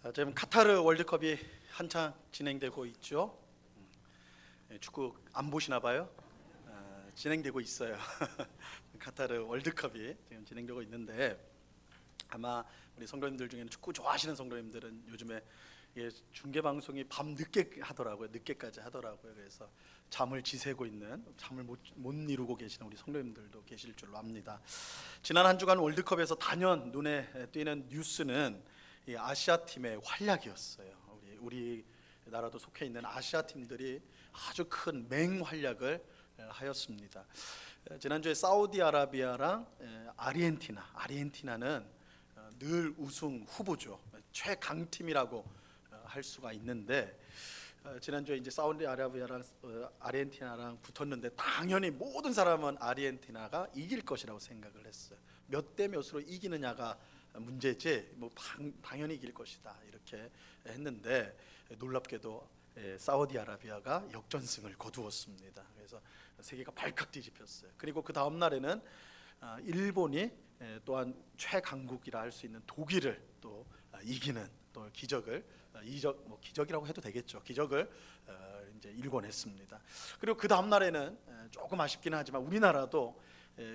지금 카타르 월드컵이 한창 진행되고 있죠. 축구 안 보시나 봐요. 진행되고 있어요. 카타르 월드컵이 지금 진행되고 있는데 아마 우리 성도님들 중에는 축구 좋아하시는 성도님들은 요즘에 중계 방송이 밤 늦게 하더라고요. 늦게까지 하더라고요. 그래서 잠을 지새고 있는, 잠을 못 이루고 계시는 우리 성도님들도 계실 줄로 압니다. 지난 한 주간 월드컵에서 단연 눈에 띄는 뉴스는 이 아시아 팀의 활약이었어요. 우리 나라도 속해 있는 아시아 팀들이 아주 큰 맹활약을 하였습니다. 지난주에 사우디아라비아랑 아르헨티나는 늘 우승 후보죠. 최강팀이라고 할 수가 있는데 지난주에 이제 사우디아라비아랑 아르헨티나랑 붙었는데 당연히 모든 사람은 아르헨티나가 이길 것이라고 생각을 했어요. 몇 대 몇으로 이기느냐가 문제지 뭐 당연히 이길 것이다 이렇게 했는데 놀랍게도 사우디아라비아가 역전승을 거두었습니다. 그래서 세계가 발칵 뒤집혔어요. 그리고 그 다음 날에는 일본이 또한 최강국이라 할 수 있는 독일을 또 이기는 또 기적이라고 해도 되겠죠. 기적을 이제 일궈냈습니다. 그리고 그 다음 날에는 조금 아쉽긴 하지만 우리나라도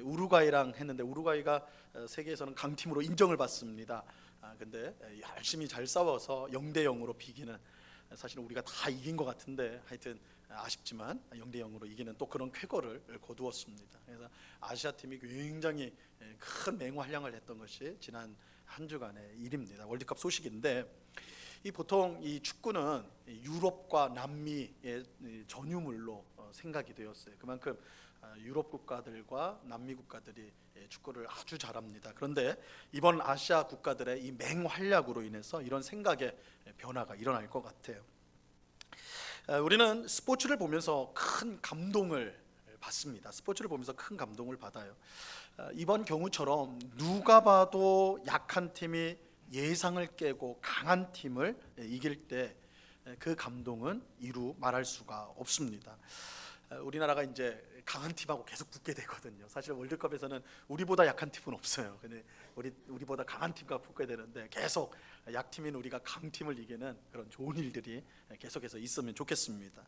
우루과이랑 했는데 우루과이가 세계에서는 강팀으로 인정을 받습니다. 근데 열심히 잘 싸워서 0대0으로 비기는, 사실은 우리가 다 이긴 것 같은데 하여튼 아쉽지만 0대0으로 이기는 또 그런 쾌거를 거두었습니다. 그래서 아시아 팀이 굉장히 큰 맹활약을 했던 것이 지난 한 주간의 일입니다. 월드컵 소식인데 보통 이 축구는 유럽과 남미의 전유물로 생각이 되었어요. 그만큼 유럽 국가들과 남미 국가들이 축구를 아주 잘합니다. 그런데 이번 아시아 국가들의 이 맹활약으로 인해서 이런 생각의 변화가 일어날 것 같아요. 우리는 스포츠를 보면서 큰 감동을 받습니다. 스포츠를 보면서 큰 감동을 받아요. 이번 경우처럼 누가 봐도 약한 팀이 예상을 깨고 강한 팀을 이길 때 그 감동은 이루 말할 수가 없습니다. 우리나라가 이제 강한 팀하고 계속 붙게 되거든요. 사실 월드컵에서는 우리보다 약한 팀은 없어요. 근데 우리보다 강한 팀과 붙게 되는데 계속 약팀인 우리가 강팀을 이기는 그런 좋은 일들이 계속해서 있으면 좋겠습니다.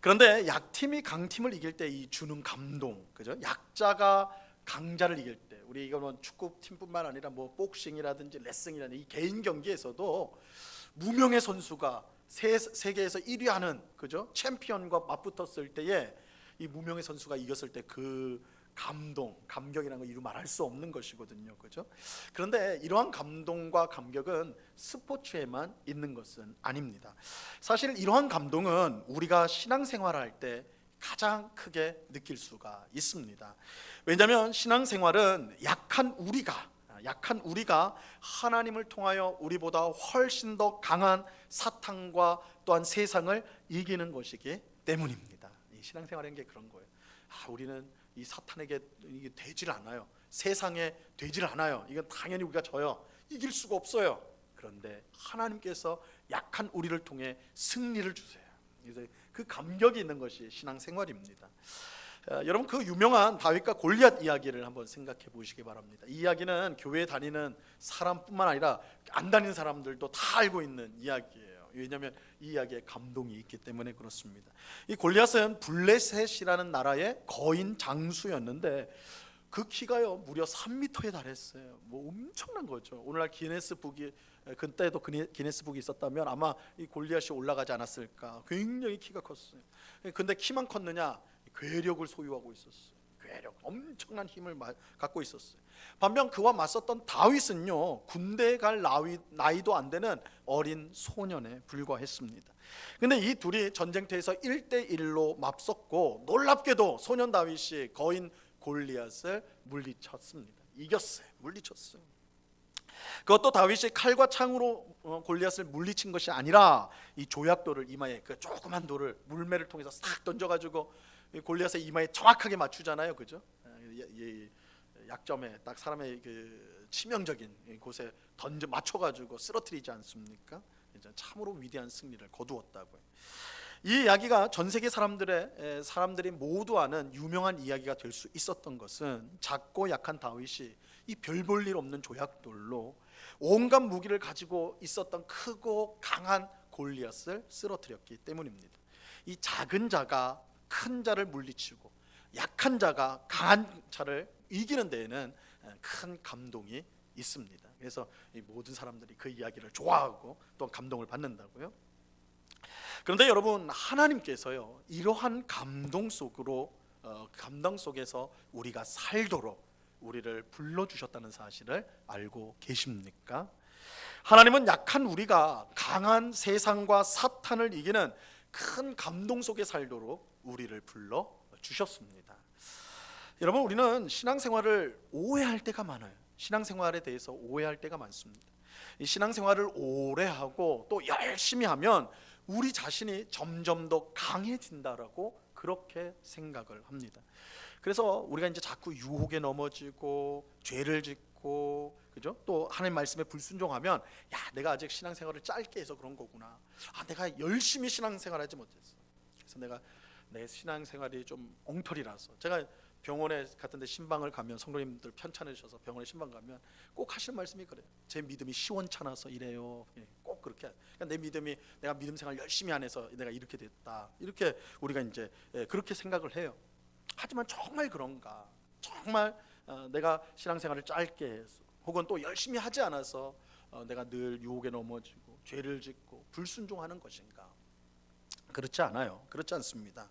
그런데 약팀이 강팀을 이길 때 이 주는 감동, 그죠? 약자가 강자를 이길 때, 우리 이거는 축구팀뿐만 아니라 뭐 복싱이라든지 레슬링이라든지 이 개인 경기에서도 무명의 선수가 세계에서 1위 하는, 그죠? 챔피언과 맞붙었을 때에 이 무명의 선수가 이겼을 때 그 감격이라는 거 이루 말할 수 없는 것이거든요, 그죠? 그런데 이러한 감동과 감격은 스포츠에만 있는 것은 아닙니다. 사실 이러한 감동은 우리가 신앙생활할 때 가장 크게 느낄 수가 있습니다. 왜냐하면 신앙생활은 약한 우리가 하나님을 통하여 우리보다 훨씬 더 강한 사탄과 또한 세상을 이기는 것이기 때문입니다. 이 신앙생활인 게 그런 거예요. 우리는 이 사탄에게 이게 되질 않아요. 세상에 되질 않아요. 이건 당연히 우리가 져요. 이길 수가 없어요. 그런데 하나님께서 약한 우리를 통해 승리를 주세요. 그래서 그 감격이 있는 것이 신앙생활입니다. 여러분, 그 유명한 다윗과 골리앗 이야기를 한번 생각해 보시기 바랍니다. 이 이야기는 교회에 다니는 사람뿐만 아니라 안 다니는 사람들도 다 알고 있는 이야기예요. 왜냐하면 이 이야기에 감동이 있기 때문에 그렇습니다. 이 골리앗은 블레셋이라는 나라의 거인 장수였는데 그 키가요 무려 3m에 달했어요. 뭐 엄청난 거죠. 오늘날 기네스북이, 그때도 기네스북이 있었다면 아마 이 골리앗이 올라가지 않았을까. 굉장히 키가 컸어요. 근데 키만 컸느냐, 괴력을 소유하고 있었어요. 엄청난 힘을 갖고 있었어요. 반면 그와 맞섰던 다윗은요, 군대에 갈 나이도 안 되는 어린 소년에 불과했습니다. 근데 이 둘이 전쟁터에서 1대1로 맞섰고 놀랍게도 소년 다윗이 거인 골리앗을 물리쳤습니다. 물리쳤어요. 그것도 다윗이 칼과 창으로 골리앗을 물리친 것이 아니라 이 조약돌을 이마에, 그 조그만 돌을 물매를 통해서 싹 던져가지고 골리앗의 이마에 정확하게 맞추잖아요, 그죠? 약점에 딱 사람의 그 치명적인 곳에 맞춰가지고 쓰러뜨리지 않습니까? 참으로 위대한 승리를 거두었다고요. 이 이야기가 전 세계 사람들이 모두 아는 유명한 이야기가 될 수 있었던 것은 작고 약한 다윗이 이 별 볼 일 없는 조약돌로 온갖 무기를 가지고 있었던 크고 강한 골리앗을 쓰러뜨렸기 때문입니다. 이 작은 자가 큰 자를 물리치고 약한 자가 강한 자를 이기는 데에는 큰 감동이 있습니다. 그래서 이 모든 사람들이 그 이야기를 좋아하고 또 감동을 받는다고요. 그런데 여러분, 하나님께서요, 이러한 감동 속에서 우리가 살도록 우리를 불러주셨다는 사실을 알고 계십니까? 하나님은 약한 우리가 강한 세상과 사탄을 이기는 큰 감동 속에 살도록 우리를 불러주셨습니다. 여러분, 우리는 신앙생활을 오해할 때가 많아요. 신앙생활에 대해서 오해할 때가 많습니다. 이 신앙생활을 오래 하고 또 열심히 하면 우리 자신이 점점 더 강해진다라고 그렇게 생각을 합니다. 그래서 우리가 이제 자꾸 유혹에 넘어지고 죄를 짓고, 그죠? 또 하나님 말씀에 불순종하면, 야, 내가 아직 신앙생활을 짧게 해서 그런 거구나. 내가 열심히 신앙생활하지 못했어. 그래서 내 신앙생활이 좀 엉터리라서. 제가 병원에 같은데 신방을 가면, 성도님들 편찮으 셔서 병원에 신방 가면 꼭 하시는 말씀이 그래요. 제 믿음이 시원찮아서 이래요. 꼭 그렇게. 그러니까 내가 믿음 생활 열심히 안 해서 내가 이렇게 됐다. 이렇게 우리가 이제 그렇게 생각을 해요. 하지만 정말 그런가? 정말 내가 신앙생활을 짧게 해서 혹은 또 열심히 하지 않아서 내가 늘 유혹에 넘어지고 죄를 짓고 불순종하는 것인가? 그렇지 않아요. 그렇지 않습니다.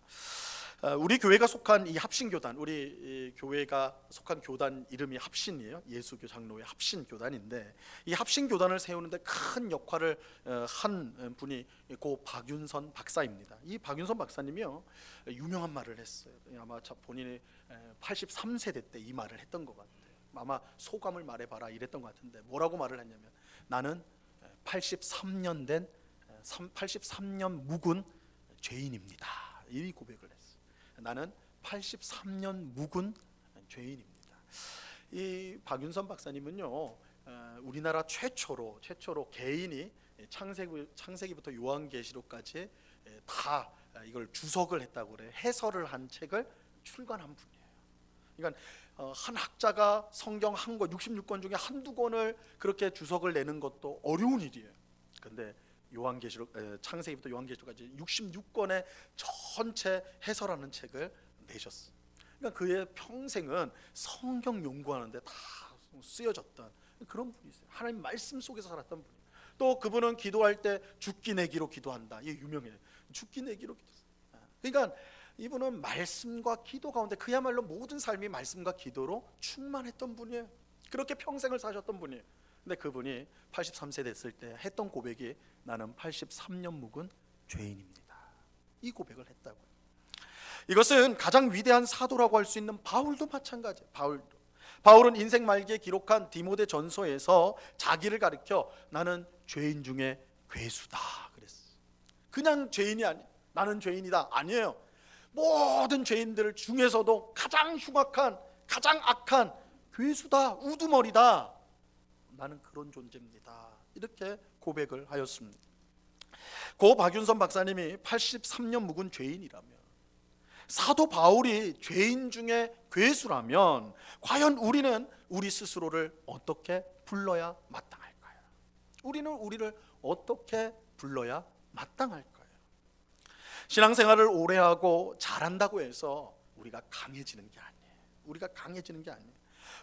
우리 교회가 속한 이 합신교단, 우리 교회가 속한 교단 이름이 합신이에요. 예수교 장로회 합신교단인데, 이 합신교단을 세우는데 큰 역할을 한 분이 고 박윤선 박사입니다. 이 박윤선 박사님이요, 유명한 말을 했어요. 아마 본인이 83세대 때 이 말을 했던 것 같아요. 아마 소감을 말해봐라 이랬던 것 같은데, 뭐라고 말을 했냐면, 나는 83년 묵은 죄인입니다. 이 고백을 했어요. 나는 83년 묵은 죄인입니다. 이 박윤선 박사님은요, 우리나라 최초로 개인이 창세기부터 요한계시록까지 다 이걸 주석을 했다고 그래요. 해설을 한 책을 출간한 분이에요. 그러니까 한 학자가 성경 한 권, 66권 중에 한두 권을 그렇게 주석을 내는 것도 어려운 일이에요. 근데 창세기부터 요한계시록까지 66권의 전체 해설하는 책을 내셨어요. 그러니까 그의 평생은 성경 연구하는데 다 쓰여졌던 그런 분이세요. 하나님 말씀 속에서 살았던 분이에요. 또 그분은 기도할 때 죽기 내기로 기도한다. 이게 유명해요. 죽기 내기로 기도했어요. 그러니까 이분은 말씀과 기도 가운데 그야말로 모든 삶이 말씀과 기도로 충만했던 분이에요. 그렇게 평생을 사셨던 분이에요. 근데 그분이 83세 됐을 때 했던 고백이, 나는 83년 묵은 죄인입니다. 이 고백을 했다고요. 이것은 가장 위대한 사도라고 할 수 있는 바울도 마찬가지예요. 바울은 인생 말기에 기록한 디모데 전서에서 자기를 가리켜 나는 죄인 중에 괴수다 그랬어요. 그냥 죄인이 아니, 나는 죄인이다 아니에요. 모든 죄인들 중에서도 가장 흉악한, 가장 악한 괴수다, 우두머리다, 나는 그런 존재입니다. 이렇게 고백을 하였습니다. 고 박윤선 박사님이 83년 묵은 죄인이라면, 사도 바울이 죄인 중에 괴수라면, 과연 우리는 우리 스스로를 어떻게 불러야 마땅할까요? 우리는 우리를 어떻게 불러야 마땅할까요? 신앙생활을 오래 하고 잘한다고 해서 우리가 강해지는 게 아니에요. 우리가 강해지는 게 아니에요.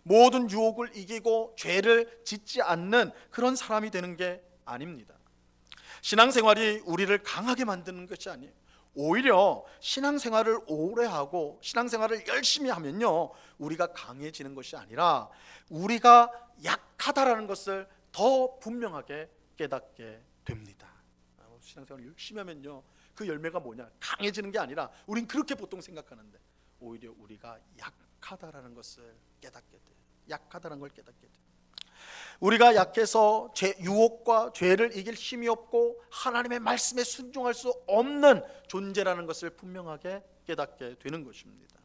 모든 유혹을 이기고 죄를 짓지 않는 그런 사람이 되는 게 아닙니다. 신앙생활이 우리를 강하게 만드는 것이 아니에요. 오히려 신앙생활을 오래 하고 신앙생활을 열심히 하면요, 우리가 강해지는 것이 아니라 우리가 약하다라는 것을 더 분명하게 깨닫게 됩니다. 신앙생활을 열심히 하면요, 그 열매가 뭐냐? 강해지는 게 아니라, 우린 그렇게 보통 생각하는데 오히려 우리가 약하다라는 것을 깨닫게 돼요. 약하다는 걸 깨닫게 돼요. 우리가 약해서 유혹과 죄를 이길 힘이 없고 하나님의 말씀에 순종할 수 없는 존재라는 것을 분명하게 깨닫게 되는 것입니다.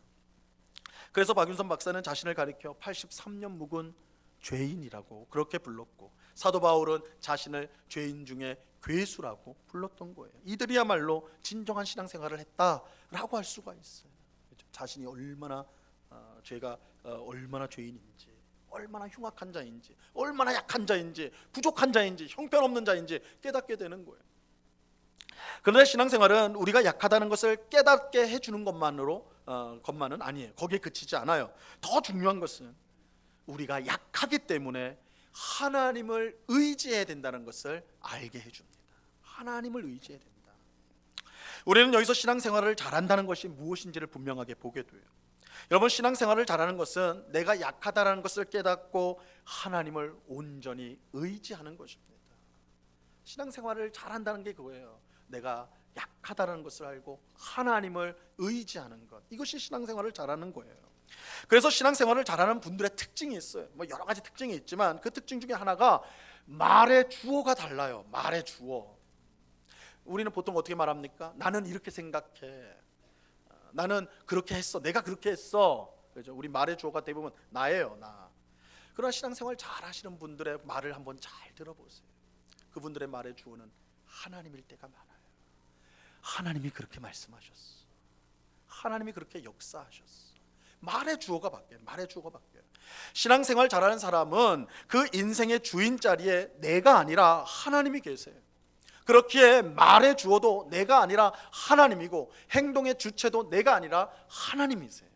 그래서 박윤선 박사는 자신을 가리켜 83년 묵은 죄인이라고 그렇게 불렀고, 사도 바울은 자신을 죄인 중에 괴수라고 불렀던 거예요. 이들이야말로 진정한 신앙생활을 했다라고 할 수가 있어요. 자신이 얼마나 죄가 얼마나 죄인인지, 얼마나 흉악한 자인지, 얼마나 약한 자인지, 부족한 자인지, 형편없는 자인지 깨닫게 되는 거예요. 그런데 신앙생활은 우리가 약하다는 것을 깨닫게 해주는 것만은 아니에요. 거기에 그치지 않아요. 더 중요한 것은 우리가 약하기 때문에 하나님을 의지해야 된다는 것을 알게 해줍니다. 하나님을 의지해야 된다. 우리는 여기서 신앙생활을 잘한다는 것이 무엇인지를 분명하게 보게 돼요. 여러분, 신앙생활을 잘하는 것은 내가 약하다는 것을 깨닫고 하나님을 온전히 의지하는 것입니다. 신앙생활을 잘한다는 게 그거예요. 내가 약하다는 것을 알고 하나님을 의지하는 것, 이것이 신앙생활을 잘하는 거예요. 그래서 신앙생활을 잘하는 분들의 특징이 있어요. 여러 가지 특징이 있지만 그 특징 중에 하나가 말의 주어가 달라요. 말의 주어. 우리는 보통 어떻게 말합니까? 나는 이렇게 생각해. 나는 그렇게 했어. 내가 그렇게 했어. 그렇죠? 우리 말의 주어가 대부분 나예요, 나. 그러나 신앙생활 잘 하시는 분들의 말을 한번 잘 들어보세요. 그분들의 말의 주어는 하나님일 때가 많아요. 하나님이 그렇게 말씀하셨어. 하나님이 그렇게 역사하셨어. 말의 주어가 바뀌어요. 말의 주어가 바뀌어요. 신앙생활 잘하는 사람은 그 인생의 주인 자리에 내가 아니라 하나님이 계세요. 그렇기에 말의 주어도 내가 아니라 하나님이고 행동의 주체도 내가 아니라 하나님이세요.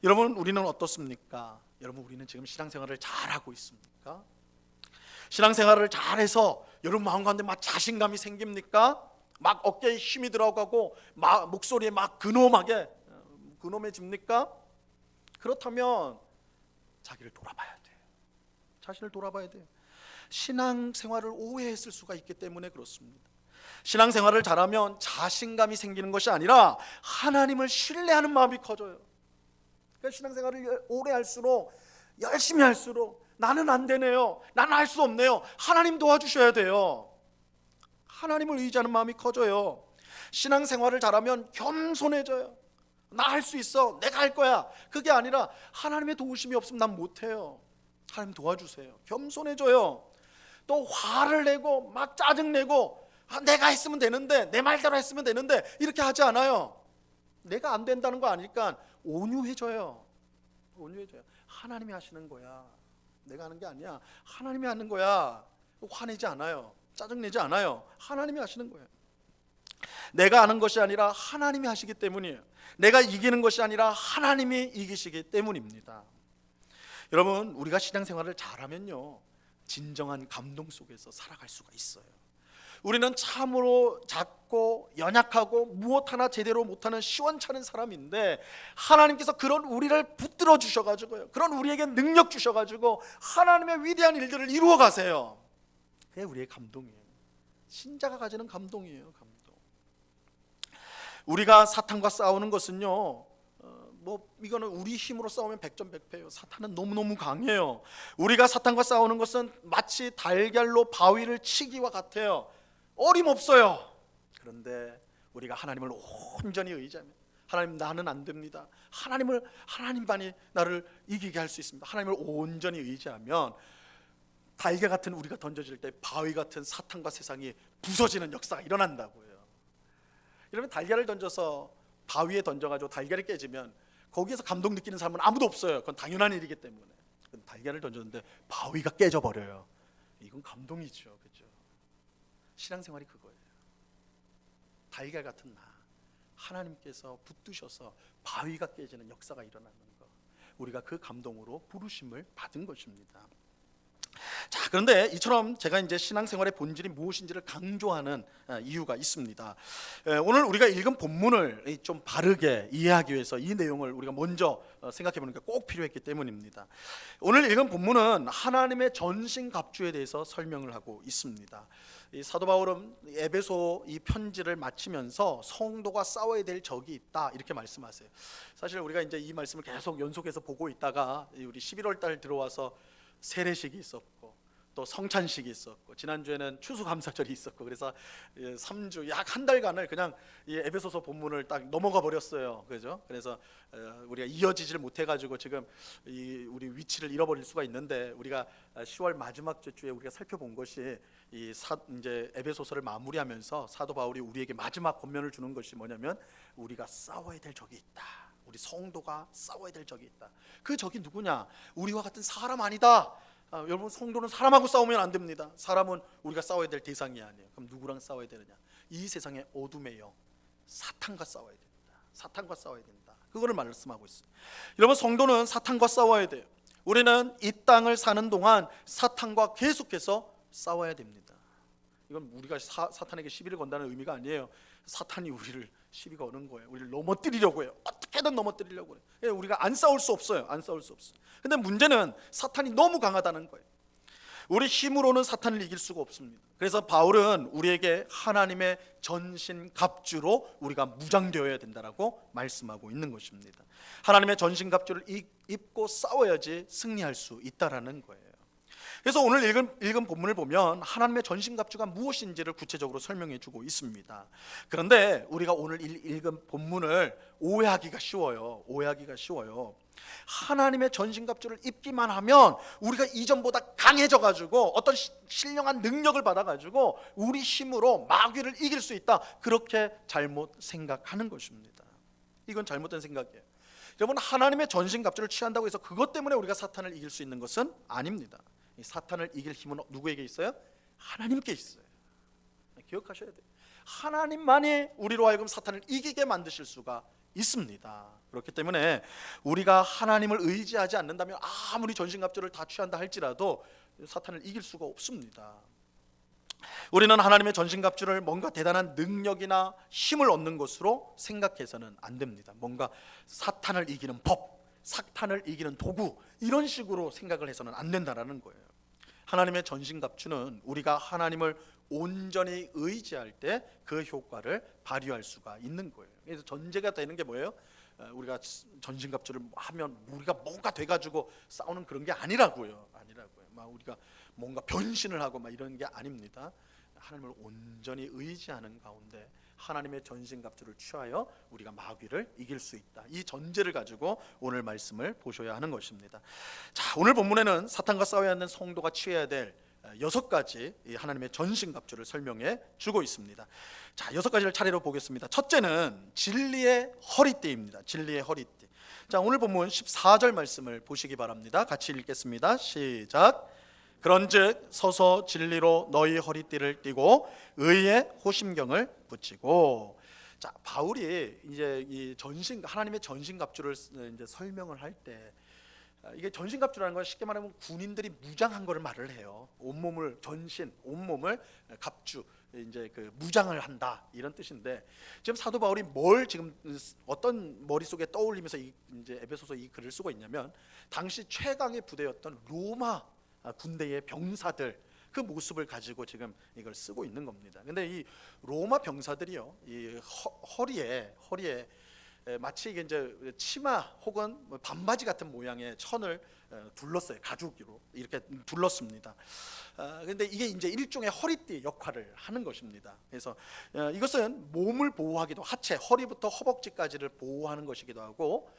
여러분, 우리는 어떻습니까? 여러분, 우리는 지금 신앙생활을 잘하고 있습니까? 신앙생활을 잘해서 여러분 마음 가운데 막 자신감이 생깁니까? 막 어깨에 힘이 들어가고 막 목소리에 막 근엄해집니까? 그렇다면 자기를 돌아봐야 돼요. 자신을 돌아봐야 돼요. 신앙생활을 오해했을 수가 있기 때문에 그렇습니다. 신앙생활을 잘하면 자신감이 생기는 것이 아니라 하나님을 신뢰하는 마음이 커져요. 그러니까 신앙생활을 오래 할수록, 열심히 할수록 나는 안 되네요, 나는 할 수 없네요, 하나님 도와주셔야 돼요. 하나님을 의지하는 마음이 커져요. 신앙생활을 잘하면 겸손해져요. 나 할 수 있어, 내가 할 거야. 그게 아니라 하나님의 도우심이 없으면 난 못해요, 하나님 도와주세요. 겸손해져요. 또 화를 내고 막 짜증내고 내가 했으면 되는데, 내 말대로 했으면 되는데, 이렇게 하지 않아요. 내가 안 된다는 거 아니까 온유해져요. 온유해져요. 하나님이 하시는 거야, 내가 하는 게 아니야. 하나님이 하는 거야. 화내지 않아요. 짜증내지 않아요. 하나님이 하시는 거예요. 내가 하는 것이 아니라 하나님이 하시기 때문이에요. 내가 이기는 것이 아니라 하나님이 이기시기 때문입니다. 여러분, 우리가 신앙생활을 잘하면요, 진정한 감동 속에서 살아갈 수가 있어요. 우리는 참으로 작고 연약하고 무엇 하나 제대로 못하는 시원찮은 사람인데 하나님께서 그런 우리를 붙들어 주셔가지고요, 그런 우리에게 능력 주셔가지고 하나님의 위대한 일들을 이루어 가세요. 그게 우리의 감동이에요. 신자가 가지는 감동이에요. 감동. 우리가 사탄과 싸우는 것은요, 이거는 우리 힘으로 싸우면 백전백패예요. 사탄은 너무너무 강해요. 우리가 사탄과 싸우는 것은 마치 달걀로 바위를 치기와 같아요. 어림없어요. 그런데 우리가 하나님을 온전히 의지하면, 하나님 나는 안 됩니다, 하나님만이 나를 이기게 할 수 있습니다, 하나님을 온전히 의지하면 달걀 같은 우리가 던져질 때 바위 같은 사탄과 세상이 부서지는 역사가 일어난다고요. 이러면 달걀을 던져서 바위에 던져가지고 달걀이 깨지면 거기에서 감동 느끼는 사람은 아무도 없어요. 그건 당연한 일이기 때문에. 달걀을 던졌는데 바위가 깨져버려요. 이건 감동이죠. 그렇죠? 신앙생활이 그거예요. 달걀 같은 나, 하나님께서 붙드셔서 바위가 깨지는 역사가 일어나는 것, 우리가 그 감동으로 부르심을 받은 것입니다. 자, 그런데 이처럼 제가 이제 신앙생활의 본질이 무엇인지를 강조하는 이유가 있습니다. 오늘 우리가 읽은 본문을 좀 바르게 이해하기 위해서 이 내용을 우리가 먼저 생각해 보는 게 꼭 필요했기 때문입니다. 오늘 읽은 본문은 하나님의 전신갑주에 대해서 설명을 하고 있습니다. 이 사도 바울은 에베소 이 편지를 마치면서 성도가 싸워야 될 적이 있다, 이렇게 말씀하세요. 사실 우리가 이제 이 말씀을 계속 연속해서 보고 있다가 우리 11월 달 들어와서 세례식이 있었고 또 성찬식이 있었고 지난주에는 추수감사절이 있었고, 그래서 3주 약 한 달간을 그냥 이 에베소서 본문을 딱 넘어가 버렸어요. 그죠? 그래서 우리가 이어지지를 못해 가지고 지금 우리 위치를 잃어버릴 수가 있는데, 우리가 10월 마지막 주에 우리가 살펴본 것이 이제 에베소서를 마무리하면서 사도 바울이 우리에게 마지막 권면을 주는 것이 뭐냐면 우리가 싸워야 될 적이 있다. 우리 성도가 싸워야 될 적이 있다. 그 적이 누구냐? 우리와 같은 사람 아니다. 여러분, 성도는 사람하고 싸우면 안 됩니다. 사람은 우리가 싸워야 될 대상이 아니에요. 그럼 누구랑 싸워야 되느냐? 이 세상의 어둠의 영, 사탄과 싸워야 됩니다. 사탄과 싸워야 된다. 그거를 말씀하고 있어요. 여러분, 성도는 사탄과 싸워야 돼요. 우리는 이 땅을 사는 동안 사탄과 계속해서 싸워야 됩니다. 이건 우리가 사탄에게 시비를 건다는 의미가 아니에요. 사탄이 우리를 시비 거는 거예요. 우리를 넘어뜨리려고 해요. 어떻게든 넘어뜨리려고 해요. 우리가 안 싸울 수 없어요. 안 싸울 수 없어요. 근데 문제는 사탄이 너무 강하다는 거예요. 우리 힘으로는 사탄을 이길 수가 없습니다. 그래서 바울은 우리에게 하나님의 전신갑주로 우리가 무장되어야 된다라고 말씀하고 있는 것입니다. 하나님의 전신갑주를 입고 싸워야지 승리할 수 있다라는 거예요. 그래서 오늘 읽은 본문을 보면 하나님의 전신갑주가 무엇인지를 구체적으로 설명해 주고 있습니다. 그런데 우리가 오늘 읽은 본문을 오해하기가 쉬워요. 하나님의 전신갑주를 입기만 하면 우리가 이전보다 강해져 가지고 어떤 신령한 능력을 받아 가지고 우리 힘으로 마귀를 이길 수 있다, 그렇게 잘못 생각하는 것입니다. 이건 잘못된 생각이에요. 여러분, 하나님의 전신갑주를 취한다고 해서 그것 때문에 우리가 사탄을 이길 수 있는 것은 아닙니다. 이 사탄을 이길 힘은 누구에게 있어요? 하나님께 있어요. 기억하셔야 돼요. 하나님만이 우리로 하여금 사탄을 이기게 만드실 수가 있습니다. 그렇기 때문에 우리가 하나님을 의지하지 않는다면 아무리 전신갑주를 다 취한다 할지라도 사탄을 이길 수가 없습니다. 우리는 하나님의 전신갑주를 뭔가 대단한 능력이나 힘을 얻는 것으로 생각해서는 안 됩니다. 뭔가 사탄을 이기는 법, 사탄을 이기는 도구, 이런 식으로 생각을 해서는 안 된다라는 거예요. 하나님의 전신갑주는 우리가 하나님을 온전히 의지할 때 그 효과를 발휘할 수가 있는 거예요. 그래서 전제가 되는 게 뭐예요? 우리가 전신갑주를 하면 우리가 뭔가 돼가지고 싸우는 그런 게 아니라고요. 막 우리가 뭔가 변신을 하고 막 이런 게 아닙니다. 하나님을 온전히 의지하는 가운데 하나님의 전신갑주를 취하여 우리가 마귀를 이길 수 있다. 이 전제를 가지고 오늘 말씀을 보셔야 하는 것입니다. 자, 오늘 본문에는 사탄과 싸워야 하는 성도가 취해야 될 6가지 하나님의 전신갑주를 설명해 주고 있습니다. 자, 6가지를 차례로 보겠습니다. 첫째는 진리의 허리띠입니다. 진리의 허리띠. 자, 오늘 본문 14절 말씀을 보시기 바랍니다. 같이 읽겠습니다. 시작. 그런즉 서서 진리로 너희 허리띠를 띠고 의의 호심경을 붙이고. 자, 바울이 이제 이 하나님의 전신갑주를 이제 설명을 할 때, 이게 전신갑주라는 건 쉽게 말하면 군인들이 무장한 거를 말을 해요. 온몸을 갑주, 이제 그 무장을 한다, 이런 뜻인데, 지금 사도 바울이 지금 어떤 머릿속에 떠올리면서 이제 에베소서 이 글을 쓰고 있냐면, 당시 최강의 부대였던 로마 군대의 병사들, 그 모습을 가지고 지금 이걸 쓰고 있는 겁니다. 근데 이 로마 병사들이요, 이 허리에 마치 이게 이제 치마 혹은 반바지 같은 모양의 천을 둘렀어요. 가죽으로 이렇게 둘렀습니다. 근데 이게 이제 일종의 허리띠 역할을 하는 것입니다. 그래서 이것은 몸을 보호하기도, 하체, 허리부터 허벅지까지를 보호하는 것이기도 하고,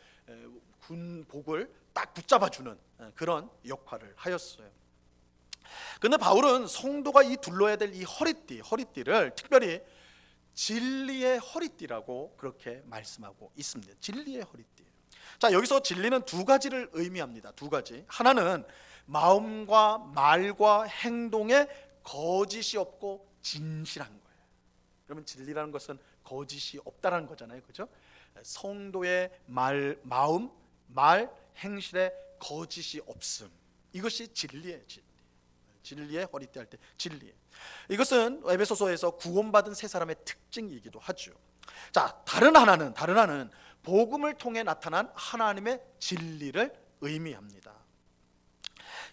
군복을 딱 붙잡아주는 그런 역할을 하였어요. 근데 바울은 성도가 이 둘러야 될 이 허리띠를 특별히 진리의 허리띠라고 그렇게 말씀하고 있습니다. 진리의 허리띠. 자, 여기서 진리는 2가지를 의미합니다. 2가지. 하나는 마음과 말과 행동에 거짓이 없고 진실한 거예요. 그러면 진리라는 것은 거짓이 없다라는 거잖아요, 그렇죠? 성도의 마음, 말, 행실에 거짓이 없음. 이것이 진리예요. 진리의 허리띠 할 때 진리. 이것은 에베소서에서 구원받은 세 사람의 특징이기도 하죠. 자, 다른 하나는 복음을 통해 나타난 하나님의 진리를 의미합니다.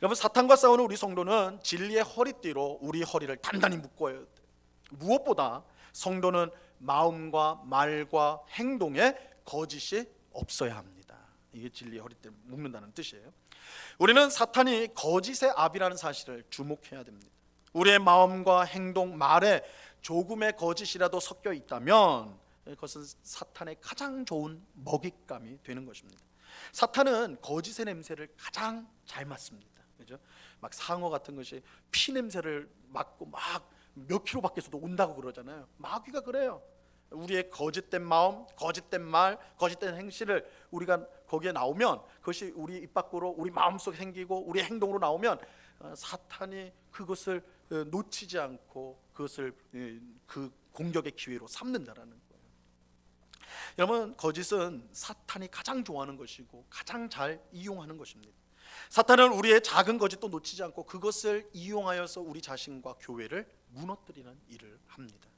여러분, 사탄과 싸우는 우리 성도는 진리의 허리띠로 우리 허리를 단단히 묶어야 돼요. 무엇보다 성도는 마음과 말과 행동에 거짓이 없어야 합니다. 이게 진리의 허리띠를 묶는다는 뜻이에요. 우리는 사탄이 거짓의 압이라는 사실을 주목해야 됩니다. 우리의 마음과 행동, 말에 조금의 거짓이라도 섞여 있다면 그것은 사탄의 가장 좋은 먹잇감이 되는 것입니다. 사탄은 거짓의 냄새를 가장 잘 맡습니다. 그죠? 막 상어 같은 것이 피 냄새를 맡고 막 몇 킬로 밖에서도 온다고 그러잖아요. 마귀가 그래요. 우리의 거짓된 마음, 거짓된 말, 거짓된 행실을 우리가 거기에 나오면 그것이 우리 입 밖으로 우리 마음속에 생기고 우리 행동으로 나오면 사탄이 그것을 놓치지 않고 그것을 그 공격의 기회로 삼는다라는 거예요. 여러분, 거짓은 사탄이 가장 좋아하는 것이고 가장 잘 이용하는 것입니다. 사탄은 우리의 작은 거짓도 놓치지 않고 그것을 이용하여서 우리 자신과 교회를 무너뜨리는 일을 합니다.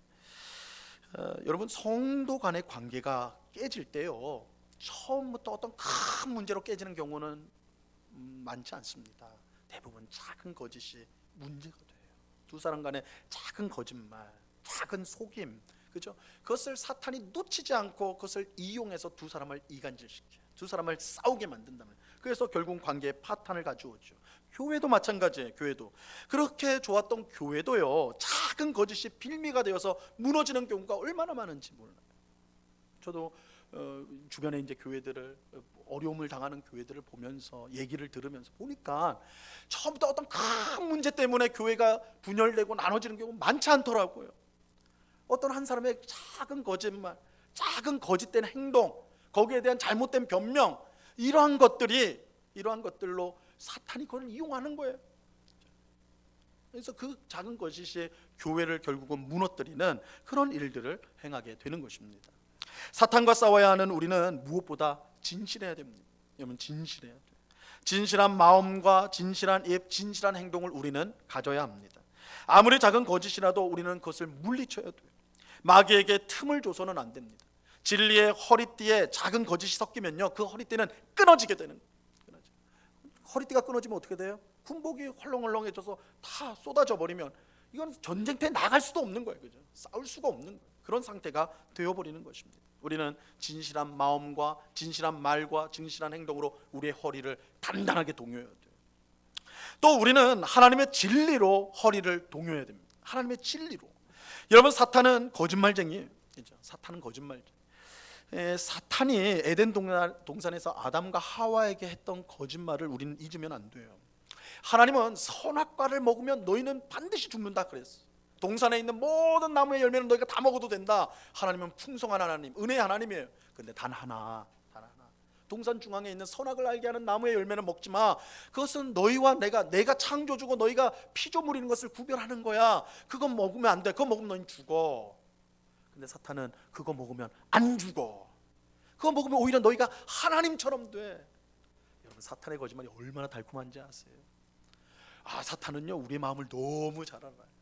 여러분, 성도 간의 관계가 깨질 때요, 처음부터 어떤 큰 문제로 깨지는 경우는 많지 않습니다. 대부분 작은 거짓이 문제가 돼요. 두 사람 간의 작은 거짓말, 작은 속임, 그죠? 그것을 사탄이 놓치지 않고 그것을 이용해서 두 사람을 이간질시켜, 두 사람을 싸우게 만든다면, 그래서 결국 관계에 파탄을 가져오죠. 교회도 마찬가지예요. 교회도 그렇게 좋았던 교회도요, 작은 거짓이 빌미가 되어서 무너지는 경우가 얼마나 많은지 몰라요. 저도 주변에 이제 교회들을, 어려움을 당하는 교회들을 보면서 얘기를 들으면서 보니까 처음부터 어떤 큰 문제 때문에 교회가 분열되고 나눠지는 경우 많지 않더라고요. 어떤 한 사람의 작은 거짓말, 작은 거짓된 행동, 거기에 대한 잘못된 변명, 이러한 것들로 사탄이 그걸 이용하는 거예요. 그래서 그 작은 거짓이 교회를 결국은 무너뜨리는 그런 일들을 행하게 되는 것입니다. 사탄과 싸워야 하는 우리는 무엇보다 진실해야 됩니다. 여러분, 진실해야 돼요. 진실한 마음과 진실한 입, 진실한 행동을 우리는 가져야 합니다. 아무리 작은 거짓이라도 우리는 그것을 물리쳐야 돼요. 마귀에게 틈을 줘서는 안 됩니다. 진리의 허리띠에 작은 거짓이 섞이면요, 그 허리띠는 끊어지게 되는 거예요. 허리띠가 끊어지면 어떻게 돼요? 군복이 헐렁헐렁해져서 다 쏟아져 버리면 이건 전쟁터에 나갈 수도 없는 거예요. 그죠? 싸울 수가 없는 거예요. 그런 상태가 되어버리는 것입니다. 우리는 진실한 마음과 진실한 말과 진실한 행동으로 우리의 허리를 단단하게 동요해야 돼요. 또 우리는 하나님의 진리로 허리를 동요해야 됩니다. 하나님의 진리로. 여러분, 사탄은 거짓말쟁이에요. 사탄은 거짓말쟁이. 사탄이 에덴 동산에서 아담과 하와에게 했던 거짓말을 우리는 잊으면 안 돼요. 하나님은 선악과를 먹으면 너희는 반드시 죽는다 그랬어. 동산에 있는 모든 나무의 열매는 너희가 다 먹어도 된다. 하나님은 풍성한 하나님, 은혜의 하나님이에요. 근데 단 하나, 동산 중앙에 있는 선악을 알게 하는 나무의 열매는 먹지 마. 그것은 너희와 내가 창조주고 너희가 피조물인 것을 구별하는 거야. 그거 먹으면 안 돼. 그거 먹으면 너희 죽어. 근데 사탄은 그거 먹으면 안 죽어. 그거 먹으면 오히려 너희가 하나님처럼 돼. 여러분, 사탄의 거짓말이 얼마나 달콤한지 아세요? 사탄은요, 우리의 마음을 너무 잘 알아요.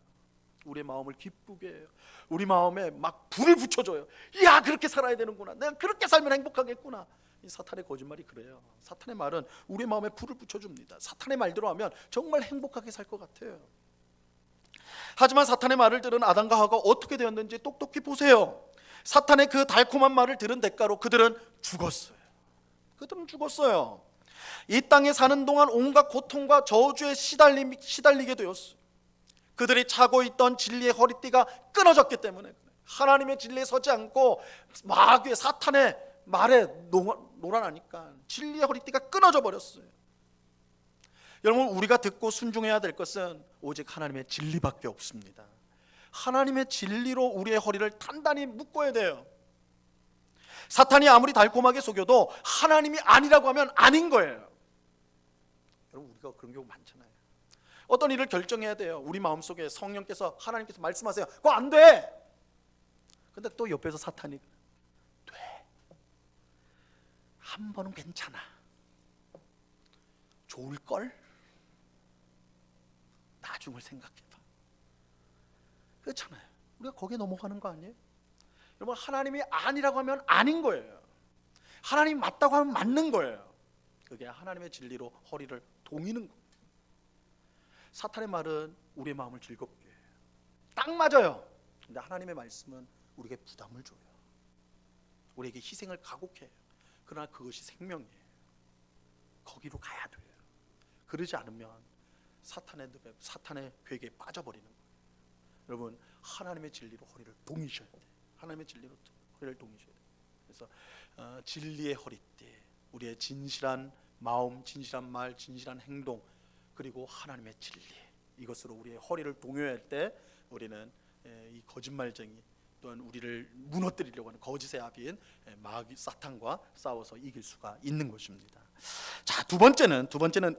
우리의 마음을 기쁘게 해요. 우리 마음에 막 불을 붙여줘요. 야, 그렇게 살아야 되는구나. 내가 그렇게 살면 행복하겠구나. 이 사탄의 거짓말이 그래요. 사탄의 말은 우리의 마음에 불을 붙여줍니다. 사탄의 말대로 하면 정말 행복하게 살 것 같아요. 하지만 사탄의 말을 들은 아담과 하와가 어떻게 되었는지 똑똑히 보세요. 사탄의 그 달콤한 말을 들은 대가로 그들은 죽었어요. 이 땅에 사는 동안 온갖 고통과 저주에 시달리게 되었어요. 그들이 차고 있던 진리의 허리띠가 끊어졌기 때문에, 하나님의 진리에 서지 않고 마귀의 사탄의 말에 놀아나니까 진리의 허리띠가 끊어져 버렸어요. 여러분, 우리가 듣고 순종해야 될 것은 오직 하나님의 진리밖에 없습니다. 하나님의 진리로 우리의 허리를 단단히 묶어야 돼요. 사탄이 아무리 달콤하게 속여도 하나님이 아니라고 하면 아닌 거예요. 여러분, 우리가 그런 경우 많잖아요. 어떤 일을 결정해야 돼요. 우리 마음속에 성령께서, 하나님께서 말씀하세요. 그거 안 돼. 근데 또 옆에서 사탄이 돼. 한 번은 괜찮아. 좋을걸? 나중을 생각해봐. 그렇잖아요. 우리가 거기에 넘어가는 거 아니에요? 여러분, 하나님이 아니라고 하면 아닌 거예요. 하나님이 맞다고 하면 맞는 거예요. 그게 하나님의 진리로 허리를 동이는 거예요. 사탄의 말은 우리의 마음을 즐겁게 해요. 딱 맞아요. 근데 하나님의 말씀은 우리에게 부담을 줘요. 우리에게 희생을 가곡해요. 그러나 그것이 생명이에요. 거기로 가야 돼요. 그러지 않으면 사탄의 괴계에 빠져버리는 거예요. 여러분, 하나님의 진리로 허리를 동이셔야 돼요. 하나님의 진리로 허리를 동이셔야 돼요. 그래서 진리의 허리띠, 우리의 진실한 마음, 진실한 말, 진실한 행동, 그리고 하나님의 진리, 이것으로 우리의 허리를 동요할 때 우리는 이 거짓말쟁이, 또한 우리를 무너뜨리려고 하는 거짓의 아비인 마귀 사탄과 싸워서 이길 수가 있는 것입니다. 자, 두 번째는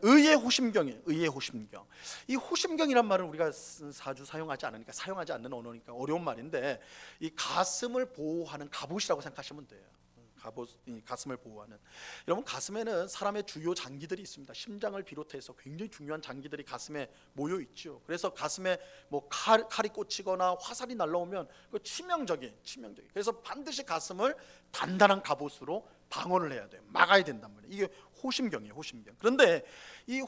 의의 호심경이에요. 의의 호심경. 이 호심경이란 말은 우리가 자주 사용하지 않으니까, 사용하지 않는 언어니까 어려운 말인데, 이 가슴을 보호하는 갑옷이라고 생각하시면 돼요. 가슴을 보호하는. 여러분, 가슴에는 사람의 주요 장기들이 있습니다. 심장을 비롯해서 굉장히 중요한 장기들이 가슴에 모여 있죠. 그래서 가슴에 뭐 칼이 꽂히거나 화살이 날라오면 그 치명적인. 그래서 반드시 가슴을 단단한 갑옷으로 방어를 해야 돼요. 막아야 된단 말이에요. 이게 호심경이에요, 호심경. 그런데 이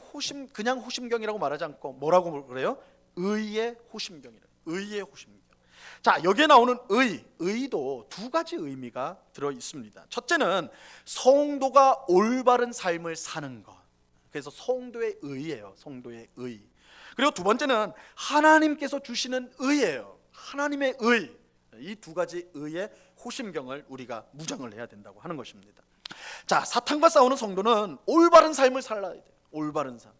그냥 호심경이라고 말하지 않고 뭐라고 그래요? 의의 호심경이래요. 의의 호심경. 자, 여기에 나오는 의도 두 가지 의미가 들어 있습니다. 첫째는 성도가 올바른 삶을 사는 것. 그래서 성도의 의예요. 성도의 의. 그리고 두 번째는 하나님께서 주시는 의예요. 하나님의 의. 이 두 가지 의의 호심경을 우리가 무장을 해야 된다고 하는 것입니다. 자, 사탄과 싸우는 성도는 올바른 삶을 살아야 돼요. 올바른 삶.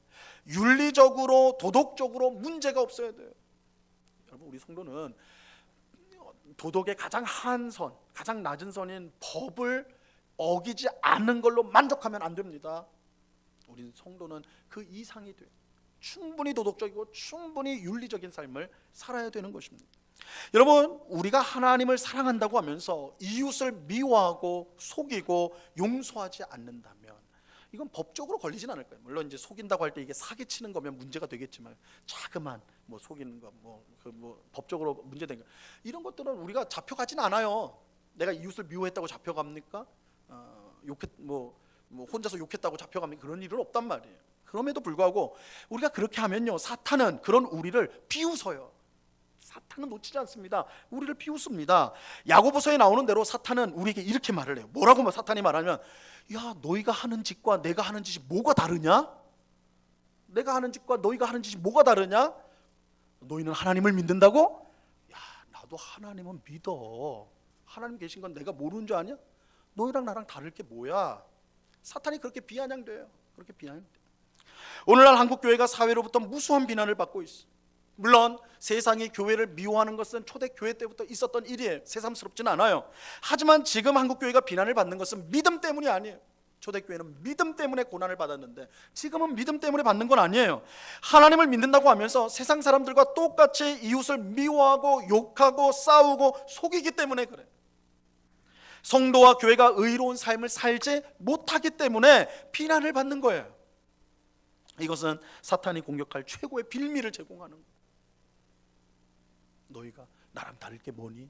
윤리적으로, 도덕적으로 문제가 없어야 돼요. 여러분, 우리 성도는 도덕의 가장 한 선, 가장 낮은 선인 법을 어기지 않는 걸로 만족하면 안 됩니다. 우리 성도는 그 이상이 돼요. 충분히 도덕적이고 충분히 윤리적인 삶을 살아야 되는 것입니다. 여러분, 우리가 하나님을 사랑한다고 하면서 이웃을 미워하고 속이고 용서하지 않는다면 이건 법적으로 걸리진 않을 거예요. 물론 이제 속인다고 할 때 이게 사기치는 거면 문제가 되겠지만, 자그만 뭐 속이는 거, 법적으로 문제된 거, 이런 것들은 우리가 잡혀가진 않아요. 내가 이웃을 미워했다고 잡혀갑니까? 혼자서 욕했다고 잡혀갑니까? 그런 일은 없단 말이에요. 그럼에도 불구하고 우리가 그렇게 하면요, 사탄은 그런 우리를 비웃어요. 사탄은 놓치지 않습니다. 우리를 비웃습니다. 야고보서에 나오는 대로 사탄은 우리에게 이렇게 말을 해요. 뭐라고 사탄이 말하면, 야, 너희가 하는 짓과 내가 하는 짓이 뭐가 다르냐? 내가 하는 짓과 너희가 하는 짓이 뭐가 다르냐? 너희는 하나님을 믿는다고? 야, 나도 하나님은 믿어. 하나님 계신 건 내가 모르는 줄 아냐? 너희랑 나랑 다를 게 뭐야? 사탄이 그렇게 비아냥돼요. 그렇게 비아냥돼. 오늘날 한국교회가 사회로부터 무수한 비난을 받고 있어. 물론 세상이 교회를 미워하는 것은 초대교회 때부터 있었던 일이에요. 새삼스럽지는 않아요. 하지만 지금 한국교회가 비난을 받는 것은 믿음 때문이 아니에요. 초대교회는 믿음 때문에 고난을 받았는데 지금은 믿음 때문에 받는 건 아니에요. 하나님을 믿는다고 하면서 세상 사람들과 똑같이 이웃을 미워하고 욕하고 싸우고 속이기 때문에 그래요. 성도와 교회가 의로운 삶을 살지 못하기 때문에 비난을 받는 거예요. 이것은 사탄이 공격할 최고의 빌미를 제공하는 거예요. 너희가 나랑 다를 게 뭐니?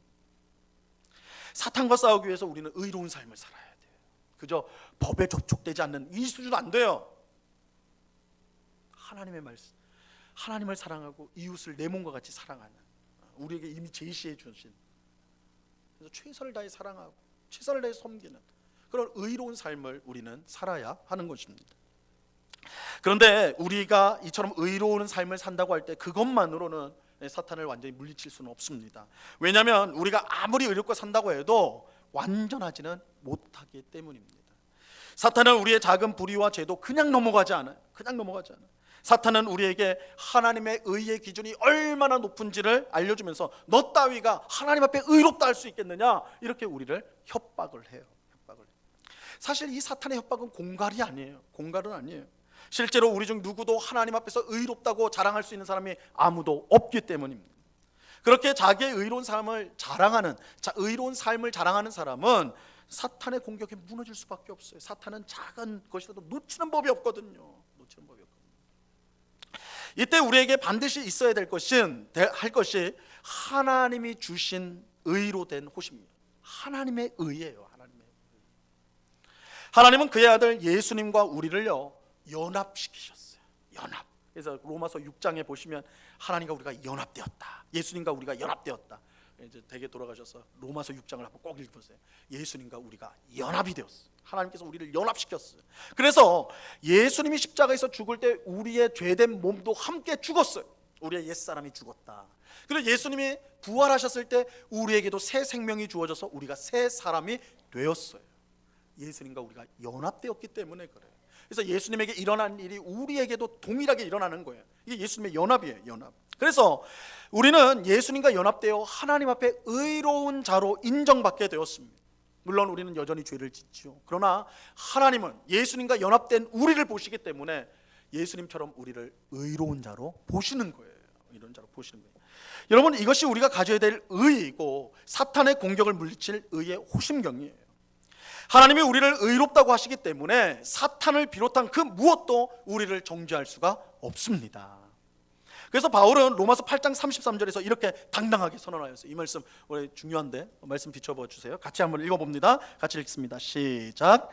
사탄과 싸우기 위해서 우리는 의로운 삶을 살아야 돼요. 그저 법에 접촉되지 않는 이 수준 안 돼요. 하나님의 말씀, 하나님을 사랑하고 이웃을 내 몸과 같이 사랑하는, 우리에게 이미 제시해 주신, 그래서 최선을 다해 사랑하고 최선을 다해 섬기는 그런 의로운 삶을 우리는 살아야 하는 것입니다. 그런데 우리가 이처럼 의로운 삶을 산다고 할 때 그것만으로는 사탄을 완전히 물리칠 수는 없습니다. 왜냐하면 우리가 아무리 의롭게 산다고 해도 완전하지는 못하기 때문입니다. 사탄은 우리의 작은 불의와 죄도 그냥 넘어가지 않아요. 사탄은 우리에게 하나님의 의의 기준이 얼마나 높은지를 알려주면서 너 따위가 하나님 앞에 의롭다 할 수 있겠느냐, 이렇게 우리를 협박을 해요. 사실 이 사탄의 협박은 공갈이 아니에요. 공갈은 아니에요. 실제로 우리 중 누구도 하나님 앞에서 의롭다고 자랑할 수 있는 사람이 아무도 없기 때문입니다. 그렇게 자기의 의로운 삶을 자랑하는 사람은 사탄의 공격에 무너질 수밖에 없어요. 사탄은 작은 것이라도 놓치는 법이 없거든요. 이때 우리에게 반드시 있어야 할 것이 하나님이 주신 의로 된 호심입니다. 하나님의 의예요. 하나님은 그의 아들 예수님과 우리를요 연합시키셨어요. 그래서 로마서 6장에 보시면 하나님과 우리가 연합되었다, 예수님과 우리가 연합되었다. 이제 댁에 돌아가셔서 로마서 6장을 한번 꼭 읽어보세요. 예수님과 우리가 연합이 되었어요. 하나님께서 우리를 연합시켰어요. 그래서 예수님이 십자가에서 죽을 때 우리의 죄된 몸도 함께 죽었어요. 우리의 옛사람이 죽었다. 그리고 예수님이 부활하셨을 때 우리에게도 새 생명이 주어져서 우리가 새 사람이 되었어요. 예수님과 우리가 연합되었기 때문에 그래요. 그래서 예수님에게 일어난 일이 우리에게도 동일하게 일어나는 거예요. 이게 예수님의 연합이에요. 연합. 그래서 우리는 예수님과 연합되어 하나님 앞에 의로운 자로 인정받게 되었습니다. 물론 우리는 여전히 죄를 짓죠. 그러나 하나님은 예수님과 연합된 우리를 보시기 때문에 예수님처럼 우리를 의로운 자로 보시는 거예요. 의로운 자로 보시는 거예요. 여러분, 이것이 우리가 가져야 될 의이고 사탄의 공격을 물리칠 의의 호심경이에요. 하나님이 우리를 의롭다고 하시기 때문에 사탄을 비롯한 그 무엇도 우리를 정죄할 수가 없습니다. 그래서 바울은 로마서 8장 33절에서 이렇게 당당하게 선언하였어요. 이 말씀 우리 중요한데 말씀 비춰봐 주세요. 같이 한번 읽어봅니다. 같이 읽습니다. 시작.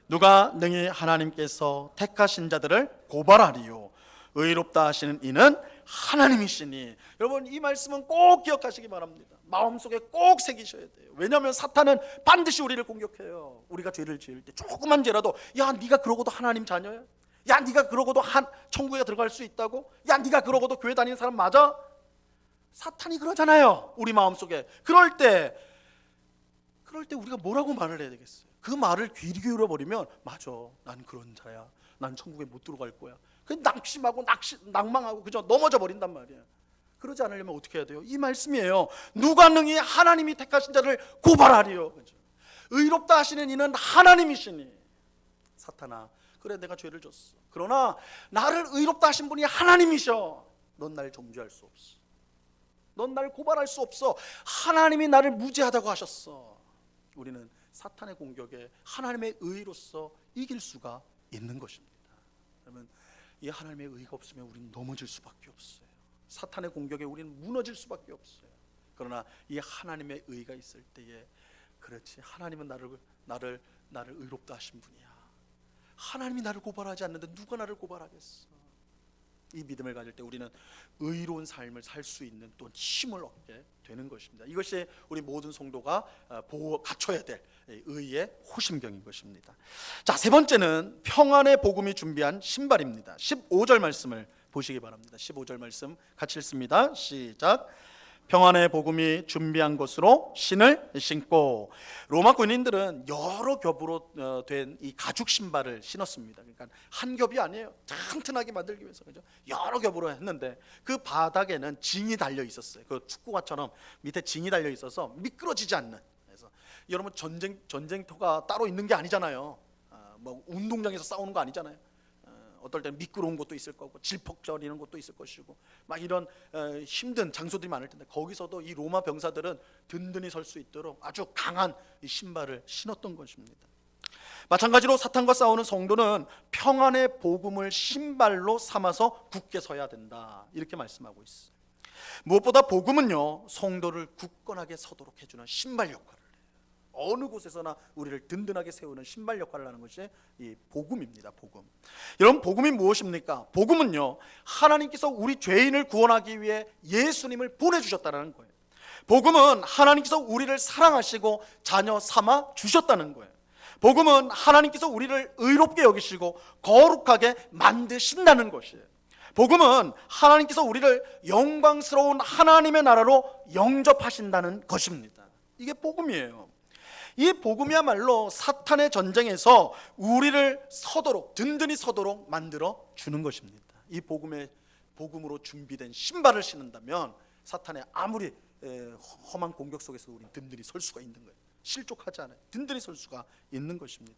누가 능히 하나님께서 택하신 자들을 고발하리요 의롭다 하시는 이는 하나님이시니. 여러분, 이 말씀은 꼭 기억하시기 바랍니다. 마음속에 꼭 새기셔야 돼요. 왜냐하면 사탄은 반드시 우리를 공격해요. 우리가 죄를 지을 때 조그만 죄라도, 야 네가 그러고도 하나님 자녀야? 야 네가 그러고도 천국에 들어갈 수 있다고? 야 네가 그러고도 교회 다니는 사람 맞아? 사탄이 그러잖아요, 우리 마음속에. 그럴 때 우리가 뭐라고 말을 해야 되겠어요? 그 말을 귀 기울여 버리면, 맞아, 난 그런 자야, 난 천국에 못 들어갈 거야, 그 낙심하고 낭망하고 그저 넘어져 버린단 말이야. 그러지 않으려면 어떻게 해야 돼요? 이 말씀이에요. 누가 능히 하나님이 택하신 자를 고발하리요. 그죠? 의롭다 하시는 이는 하나님이시니. 사탄아, 그래 내가 죄를 졌어. 그러나 나를 의롭다 하신 분이 하나님이셔. 넌 날 정죄할 수 없어. 넌 날 고발할 수 없어. 하나님이 나를 무죄하다고 하셨어. 우리는 사탄의 공격에 하나님의 의로서 이길 수가 있는 것입니다. 그러면 이 하나님의 의가 없으면 우리는 넘어질 수밖에 없어요. 사탄의 공격에 우리는 무너질 수밖에 없어요. 그러나 이 하나님의 의가 있을 때에, 그렇지, 하나님은 나를 의롭다 하신 분이야. 하나님이 나를 고발하지 않는데 누가 나를 고발하겠어? 이 믿음을 가질 때 우리는 의로운 삶을 살 수 있는 또 힘을 얻게 되는 것입니다. 이것이 우리 모든 성도가 갖춰야 될 의의 호심경인 것입니다. 자, 세 번째는 평안의 복음이 준비한 신발입니다. 15절 말씀을 보시기 바랍니다. 15절 말씀 같이 읽습니다. 시작. 평안의 복음이 준비한 것으로 신을 신고. 로마 군인들은 여러 겹으로 된 이 가죽 신발을 신었습니다. 그러니까 한 겹이 아니에요. 튼튼하게 만들기 위해서, 그죠? 여러 겹으로 했는데 그 바닥에는 징이 달려 있었어요. 그 축구화처럼 밑에 징이 달려 있어서 미끄러지지 않는. 그래서 여러분, 전쟁터가 따로 있는 게 아니잖아요. 뭐 운동장에서 싸우는 거 아니잖아요. 어떨 때는 미끄러운 곳도 있을 거고 질퍽거리는 곳도 있을 것이고 막 이런 힘든 장소들이 많을 텐데, 거기서도 이 로마 병사들은 든든히 설 수 있도록 아주 강한 이 신발을 신었던 것입니다. 마찬가지로 사탄과 싸우는 성도는 평안의 복음을 신발로 삼아서 굳게 서야 된다, 이렇게 말씀하고 있어요. 무엇보다 복음은요, 성도를 굳건하게 서도록 해주는 신발 역할을, 어느 곳에서나 우리를 든든하게 세우는 신발 역할을 하는 것이 이 복음입니다. 복음. 여러분, 복음이 무엇입니까? 복음은요, 하나님께서 우리 죄인을 구원하기 위해 예수님을 보내주셨다는 거예요. 복음은 하나님께서 우리를 사랑하시고 자녀 삼아 주셨다는 거예요. 복음은 하나님께서 우리를 의롭게 여기시고 거룩하게 만드신다는 것이에요. 복음은 하나님께서 우리를 영광스러운 하나님의 나라로 영접하신다는 것입니다. 이게 복음이에요. 이 복음이야말로 사탄의 전쟁에서 우리를 든든히 서도록 만들어 주는 것입니다. 이 복음으로 준비된 신발을 신는다면 사탄의 아무리 험한 공격 속에서 우리는 든든히 설 수가 있는 거예요. 실족하지 않아요. 든든히 설 수가 있는 것입니다.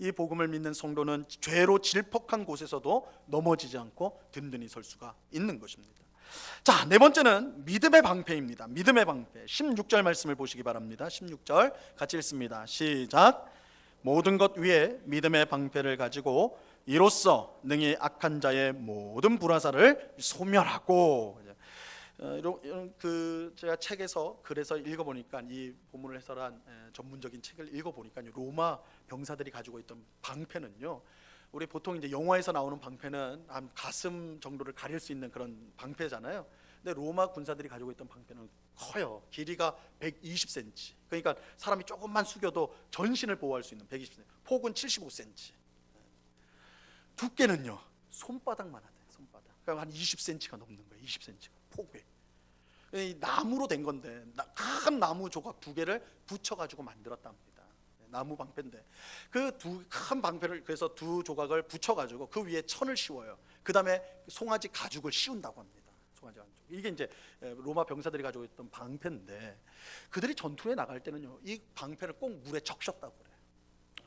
이 복음을 믿는 성도는 죄로 질퍽한 곳에서도 넘어지지 않고 든든히 설 수가 있는 것입니다. 자, 네 번째는 믿음의 방패입니다. 믿음의 방패. 16절 말씀을 보시기 바랍니다. 16절 같이 읽습니다. 시작. 모든 것 위에 믿음의 방패를 가지고 이로써 능히 악한 자의 모든 불화살을 소멸하고. 제가 책에서 그래서 읽어보니까, 이 본문을 해설한 전문적인 책을 읽어보니까 로마 병사들이 가지고 있던 방패는요, 우리 보통 이제 영화에서 나오는 방패는 한 가슴 정도를 가릴 수 있는 그런 방패잖아요. 근데 로마 군사들이 가지고 있던 방패는 커요. 길이가 120cm. 그러니까 사람이 조금만 숙여도 전신을 보호할 수 있는 120cm. 폭은 75cm. 두께는요, 손바닥만 하대. 손바닥. 그러니까 한 20cm가 넘는 거예요. 20cm가 폭에. 이 나무로 된 건데, 큰 나무 조각 두 개를 붙여가지고 만들었답니다. 나무 방패인데, 그 큰 방패를, 그래서 두 조각을 붙여가지고 그 위에 천을 씌워요. 그 다음에 송아지 가죽을 씌운다고 합니다. 통하지 않죠. 이게 이제 로마 병사들이 가지고 있던 방패인데, 그들이 전투에 나갈 때는요, 이 방패를 꼭 물에 적셨다고 그래요.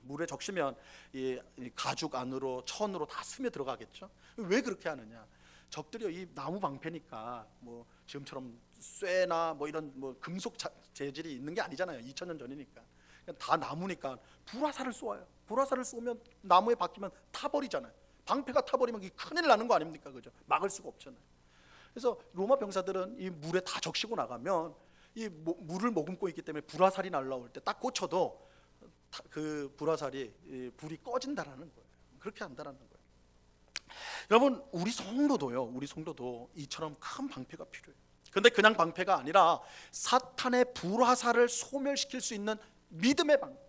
물에 적시면 이 가죽 안으로 천으로 다 스며 들어가겠죠. 왜 그렇게 하느냐? 적들이 이 나무 방패니까 뭐 지금처럼 쇠나 뭐 이런 뭐 금속 재질이 있는 게 아니잖아요. 2000년 전이니까. 다 나무니까 불화살을 쏘아요. 불화살을 쏘면 나무에 박히면 타버리잖아요. 방패가 타버리면 큰일 나는 거 아닙니까? 그죠? 막을 수가 없잖아요. 그래서 로마 병사들은 이 물에 다 적시고 나가면 이 물을 머금고 있기 때문에 불화살이 날라올 때 딱 꽂혀도 그 불화살이 불이 꺼진다라는 거예요. 그렇게 한다라는 거예요. 여러분, 우리 성도도 이처럼 큰 방패가 필요해요. 근데 그냥 방패가 아니라 사탄의 불화살을 소멸시킬 수 있는 믿음의 방패.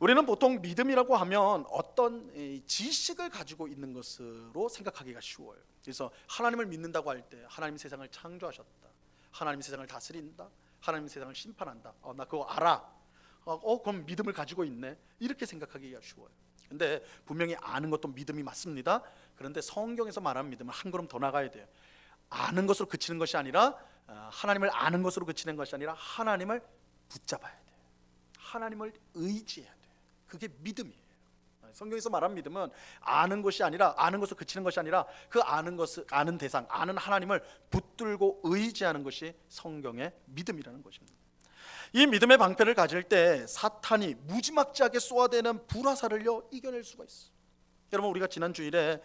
우리는 보통 믿음이라고 하면 어떤 지식을 가지고 있는 것으로 생각하기가 쉬워요. 그래서 하나님을 믿는다고 할 때 하나님이 세상을 창조하셨다, 하나님이 세상을 다스린다, 하나님이 세상을 심판한다, 나 그거 알아, 그럼 믿음을 가지고 있네, 이렇게 생각하기가 쉬워요. 근데 분명히 아는 것도 믿음이 맞습니다. 그런데 성경에서 말하는 믿음은 한 걸음 더 나가야 돼요. 아는 것으로 그치는 것이 아니라, 하나님을 아는 것으로 그치는 것이 아니라 하나님을 붙잡아야 돼요. 하나님을 의지해야 돼요. 그게 믿음이에요. 성경에서 말하는 믿음은 아는 것이 아니라, 아는 것으로 그치는 것이 아니라 그 아는 것을, 아는 대상, 아는 하나님을 붙들고 의지하는 것이 성경의 믿음이라는 것입니다. 이 믿음의 방패를 가질 때 사탄이 무지막지하게 쏘아대는 불화살을요 이겨낼 수가 있어요. 여러분, 우리가 지난 주일에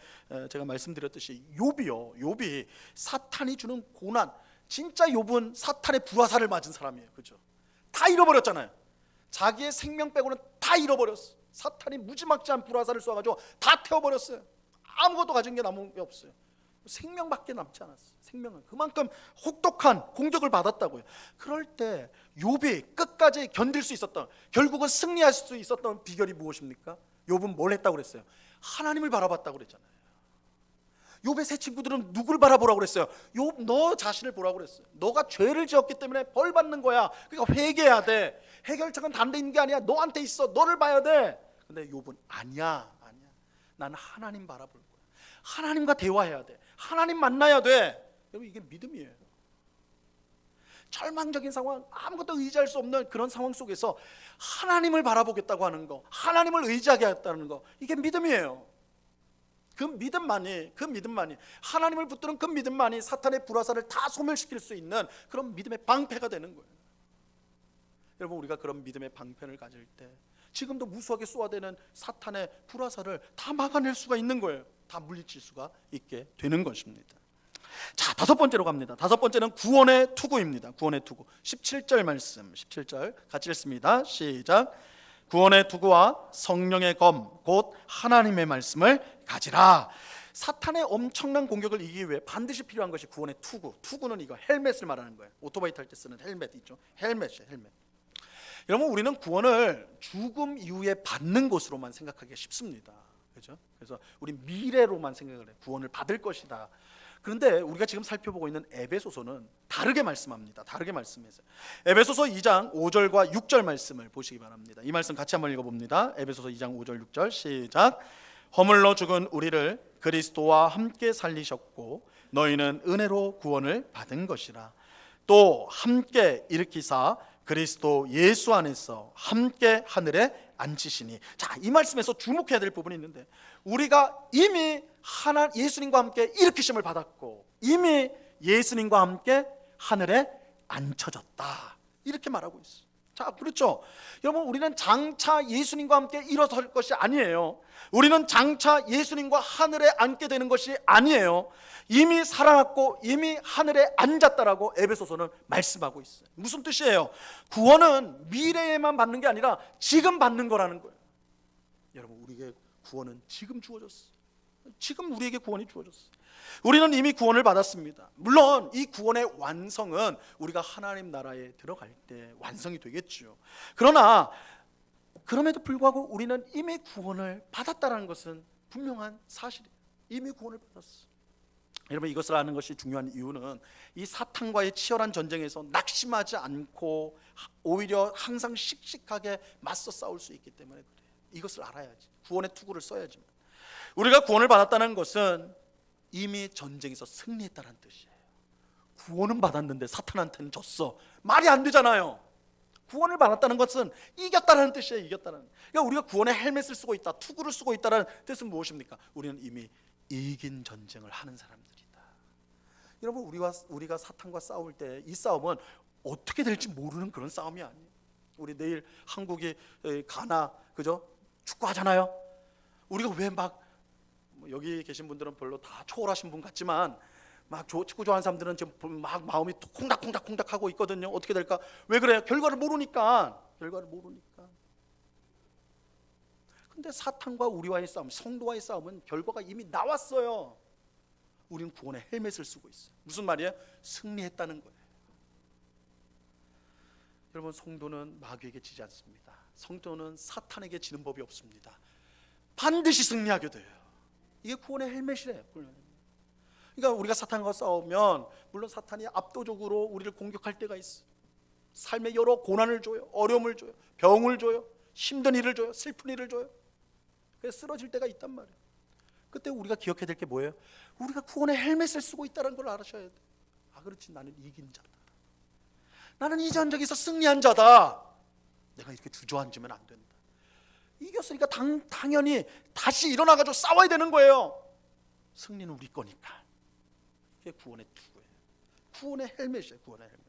제가 말씀드렸듯이 욥이 사탄이 주는 고난, 진짜 욥은 사탄의 불화살을 맞은 사람이에요. 그죠? 다 잃어버렸잖아요. 자기의 생명 빼고는 다 잃어버렸어. 사탄이 무지막지한 불화살을 쏘아가지고 다 태워버렸어요. 아무것도 가진 게 남은 게 없어요. 생명밖에 남지 않았어요. 생명은 그만큼 혹독한 공격을 받았다고요. 그럴 때 욥이 끝까지 견딜 수 있었던, 결국은 승리할 수 있었던 비결이 무엇입니까? 욥은 뭘 했다고 그랬어요? 하나님을 바라봤다고 그랬잖아요. 욥의 세 친구들은 누굴 바라보라고 그랬어요? 욥, 너 자신을 보라고 그랬어요. 너가 죄를 지었기 때문에 벌 받는 거야. 그러니까 회개해야 돼. 해결책은 다른 데 있는 게 아니야. 너한테 있어. 너를 봐야 돼. 근데 욥은 아니야. 나는 하나님 바라볼 거야. 하나님과 대화해야 돼. 하나님 만나야 돼. 여러분, 이게 믿음이에요. 절망적인 상황, 아무것도 의지할 수 없는 그런 상황 속에서 하나님을 바라보겠다고 하는 거, 하나님을 의지하게 하겠다는 거, 이게 믿음이에요. 그 믿음만이 하나님을 붙드는 그 믿음만이 사탄의 불화살을 다 소멸시킬 수 있는 그런 믿음의 방패가 되는 거예요. 여러분, 우리가 그런 믿음의 방패를 가질 때 지금도 무수하게 쏘아대는 사탄의 불화살을 다 막아낼 수가 있는 거예요. 다 물리칠 수가 있게 되는 것입니다. 자, 다섯 번째로 갑니다. 다섯 번째는 구원의 투구입니다. 구원의 투구. 17절 말씀, 17절 같이 읽습니다. 시작. 구원의 투구와 성령의 검, 곧 하나님의 말씀을 가지라. 사탄의 엄청난 공격을 이기기 위해 반드시 필요한 것이 구원의 투구. 투구는 이거 헬멧을 말하는 거예요. 오토바이 탈 때 쓰는 헬멧 있죠. 헬멧이에요, 헬멧. 여러분, 우리는 구원을 죽음 이후에 받는 것으로만 생각하기가 쉽습니다. 그렇죠? 그래서 우리 미래로만 생각을 해요. 구원을 받을 것이다. 그런데 우리가 지금 살펴보고 있는 에베소서는 다르게 말씀합니다. 다르게 말씀해서 에베소서 2장 5절과 6절 말씀을 보시기 바랍니다. 이 말씀 같이 한번 읽어봅니다. 에베소서 2장 5절 6절 시작. 허물로 죽은 우리를 그리스도와 함께 살리셨고 너희는 은혜로 구원을 받은 것이라. 또 함께 일으키사 그리스도 예수 안에서 함께 하늘에 앉히시니. 자, 이 말씀에서 주목해야 될 부분이 있는데, 우리가 이미 예수님과 함께 일으키심을 받았고 이미 예수님과 함께 하늘에 앉혀졌다, 이렇게 말하고 있어요. 자, 그렇죠. 여러분, 우리는 장차 예수님과 함께 일어설 것이 아니에요. 우리는 장차 예수님과 하늘에 앉게 되는 것이 아니에요. 이미 살아났고 이미 하늘에 앉았다라고 에베소서는 말씀하고 있어요. 무슨 뜻이에요? 구원은 미래에만 받는 게 아니라 지금 받는 거라는 거예요. 여러분, 우리에게 구원은 지금 주어졌어요. 지금 우리에게 구원이 주어졌어요. 우리는 이미 구원을 받았습니다. 물론 이 구원의 완성은 우리가 하나님 나라에 들어갈 때 완성이 되겠죠. 그러나 그럼에도 불구하고 우리는 이미 구원을 받았다는 것은 분명한 사실이에요. 이미 구원을 받았어요. 여러분, 이것을 아는 것이 중요한 이유는 이 사탄과의 치열한 전쟁에서 낙심하지 않고 오히려 항상 씩씩하게 맞서 싸울 수 있기 때문에 그래요. 이것을 알아야지. 구원의 투구를 써야지만. 우리가 구원을 받았다는 것은 이미 전쟁에서 승리했다는 뜻이에요. 구원은 받았는데 사탄한테는 졌어. 말이 안 되잖아요. 구원을 받았다는 것은 이겼다는 뜻이에요. 이겼다는. 그러니까 우리가 구원의 헬멧을 쓰고 있다, 투구를 쓰고 있다는 뜻은 무엇입니까? 우리는 이미 이긴 전쟁을 하는 사람들이다. 여러분, 우리가 사탄과 싸울 때 이 싸움은 어떻게 될지 모르는 그런 싸움이 아니에요. 우리 내일 한국이 가나, 그죠? 축구하잖아요. 우리가 왜 막 여기 계신 분들은 별로 다 초월하신 분 같지만 막 축구 좋아하는 사람들은 지금 막 마음이 콩닥콩닥 하고 있거든요. 어떻게 될까? 왜 그래요? 결과를 모르니까. 근데 사탄과 우리와의 싸움, 성도와의 싸움은 결과가 이미 나왔어요. 우리는 구원의 헬멧을 쓰고 있어요. 무슨 말이에요? 승리했다는 거예요. 여러분, 성도는 마귀에게 지지 않습니다. 성도는 사탄에게 지는 법이 없습니다. 반드시 승리하게 돼요. 이게 구원의 헬멧이래요. 그러니까 우리가 사탄과 싸우면 물론 사탄이 압도적으로 우리를 공격할 때가 있어요. 삶에 여러 고난을 줘요. 어려움을 줘요. 병을 줘요. 힘든 일을 줘요. 슬픈 일을 줘요. 그래서 쓰러질 때가 있단 말이에요. 그때 우리가 기억해야 될 게 뭐예요? 우리가 구원의 헬멧을 쓰고 있다는 걸 알아셔야 돼요. 아, 그렇지, 나는 이긴 자다. 나는 이 전쟁에서 승리한 자다. 내가 이렇게 주저앉으면 안 된다. 이겼으니까 당연히 다시 일어나가지고 싸워야 되는 거예요. 승리는 우리 거니까. 이게 구원의 투구예요. 구원의 헬멧이에요. 구원의 헬멧.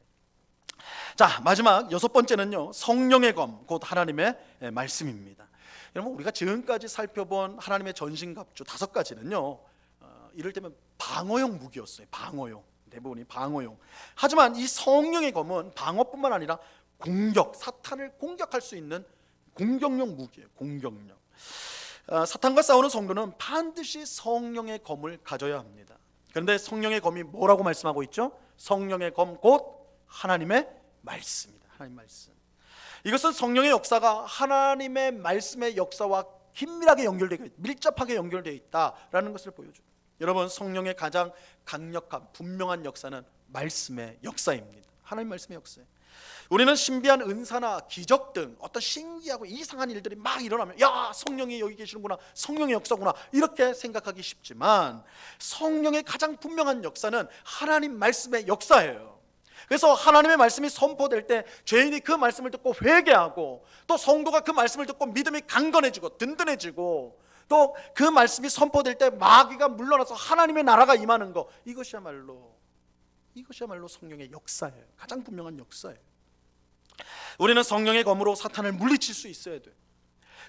자, 마지막 6번째는요, 성령의 검, 곧 하나님의 말씀입니다. 여러분, 우리가 지금까지 살펴본 하나님의 전신갑주 5가지는요, 이를테면 방어용 무기였어요. 방어용. 대부분이 방어용. 하지만 이 성령의 검은 방어뿐만 아니라 공격, 사탄을 공격할 수 있는 공격용 무기예요. 공격용. 사탄과 싸우는 성도는 반드시 성령의 검을 가져야 합니다. 그런데 성령의 검이 뭐라고 말씀하고 있죠? 성령의 검 곧 하나님의 말씀입니다. 하나님의 말씀. 이것은 성령의 역사가 하나님의 말씀의 역사와 긴밀하게 연결되어 있다, 밀접하게 연결되어 있다라는 것을 보여줘요. 여러분, 성령의 가장 강력한 분명한 역사는 말씀의 역사입니다. 하나님 말씀의 역사예요. 우리는 신비한 은사나 기적 등 어떤 신기하고 이상한 일들이 막 일어나면 야, 성령이 여기 계시는구나, 성령의 역사구나, 이렇게 생각하기 쉽지만 성령의 가장 분명한 역사는 하나님 말씀의 역사예요. 그래서 하나님의 말씀이 선포될 때 죄인이 그 말씀을 듣고 회개하고, 또 성도가 그 말씀을 듣고 믿음이 강건해지고 든든해지고, 또 그 말씀이 선포될 때 마귀가 물러나서 하나님의 나라가 임하는 거, 이것이야말로 성령의 역사예요. 가장 분명한 역사예요. 우리는 성령의 검으로 사탄을 물리칠 수 있어야 돼요.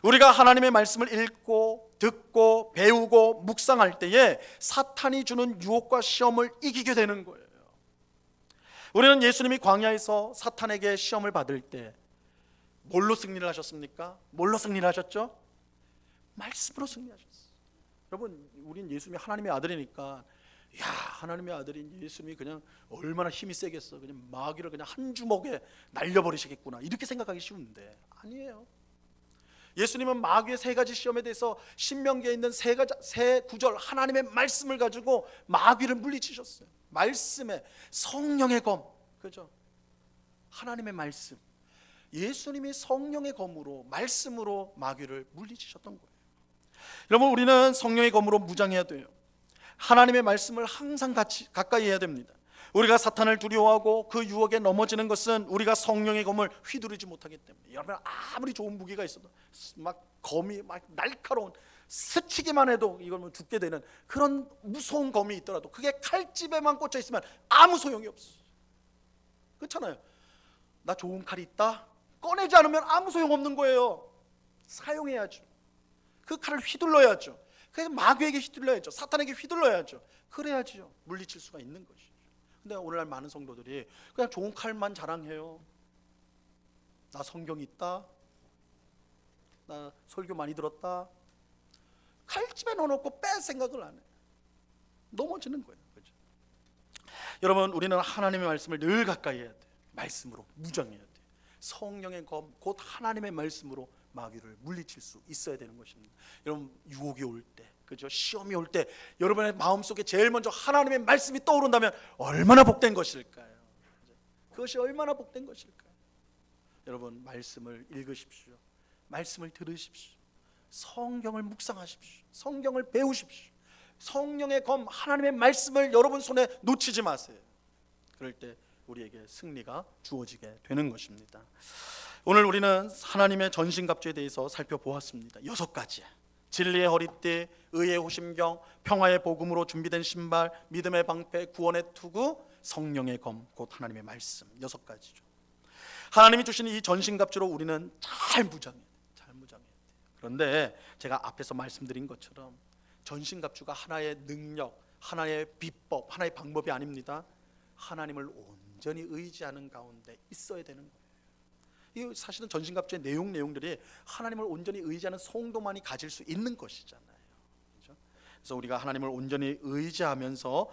우리가 하나님의 말씀을 읽고 듣고 배우고 묵상할 때에 사탄이 주는 유혹과 시험을 이기게 되는 거예요. 우리는 예수님이 광야에서 사탄에게 시험을 받을 때 뭘로 승리를 하셨습니까? 뭘로 승리를 하셨죠? 말씀으로 승리하셨어요. 여러분, 우린 예수님이 하나님의 아들이니까, 야, 하나님의 아들인 예수님이 그냥 얼마나 힘이 세겠어, 그냥 마귀를 그냥 한 주먹에 날려버리시겠구나, 이렇게 생각하기 쉬운데 아니에요. 예수님은 마귀의 3가지 시험에 대해서 신명기에 있는 세 구절 하나님의 말씀을 가지고 마귀를 물리치셨어요. 말씀에 성령의 검, 그죠? 하나님의 말씀. 예수님이 성령의 검으로, 말씀으로 마귀를 물리치셨던 거예요. 여러분, 우리는 성령의 검으로 무장해야 돼요. 하나님의 말씀을 항상 가까이 해야 됩니다. 우리가 사탄을 두려워하고 그 유혹에 넘어지는 것은 우리가 성령의 검을 휘두르지 못하기 때문에. 여러분, 아무리 좋은 무기가 있어도 막 검이 막 날카로운, 스치기만 해도 이걸 죽게 되는 그런 무서운 검이 있더라도 그게 칼집에만 꽂혀 있으면 아무 소용이 없어. 그렇잖아요. 나 좋은 칼이 있다, 꺼내지 않으면 아무 소용없는 거예요. 사용해야죠. 그 칼을 휘둘러야죠. 그래서 마귀에게 휘둘러야죠. 사탄에게 휘둘러야죠. 그래야죠 물리칠 수가 있는 것이죠. 근데 오늘날 많은 성도들이 그냥 좋은 칼만 자랑해요. 나 성경 있다, 나 설교 많이 들었다. 칼집에 넣어놓고 뺄 생각을 안 해요. 넘어지는 거예요. 그렇죠? 여러분, 우리는 하나님의 말씀을 늘 가까이 해야 돼요. 말씀으로 무장해야 돼요. 성령의 검, 곧 하나님의 말씀으로 마귀를 물리칠 수 있어야 되는 것입니다. 여러분, 유혹이 올 때, 그죠? 시험이 올 때 여러분의 마음속에 제일 먼저 하나님의 말씀이 떠오른다면 얼마나 복된 것일까요? 그것이 얼마나 복된 것일까요? 여러분, 말씀을 읽으십시오. 말씀을 들으십시오. 성경을 묵상하십시오. 성경을 배우십시오. 성령의 검 하나님의 말씀을 여러분 손에 놓치지 마세요. 그럴 때 우리에게 승리가 주어지게 되는 것입니다. 오늘 우리는 하나님의 전신갑주에 대해서 살펴보았습니다. 6가지. 진리의 허리띠, 의의 호심경, 평화의 복음으로 준비된 신발, 믿음의 방패, 구원의 투구, 성령의 검, 곧 하나님의 말씀. 6가지죠. 하나님이 주신 이 전신갑주로 우리는 잘 무장해야 돼요. 잘 무장해야 돼요. 그런데 제가 앞에서 말씀드린 것처럼 전신갑주가 하나의 능력, 하나의 비법, 하나의 방법이 아닙니다. 하나님을 온전히 의지하는 가운데 있어야 되는 거예요. 이 사실은 전신갑주의 내용들이 하나님을 온전히 의지하는 성도만이 가질 수 있는 것이잖아요. 그렇죠? 그래서 우리가 하나님을 온전히 의지하면서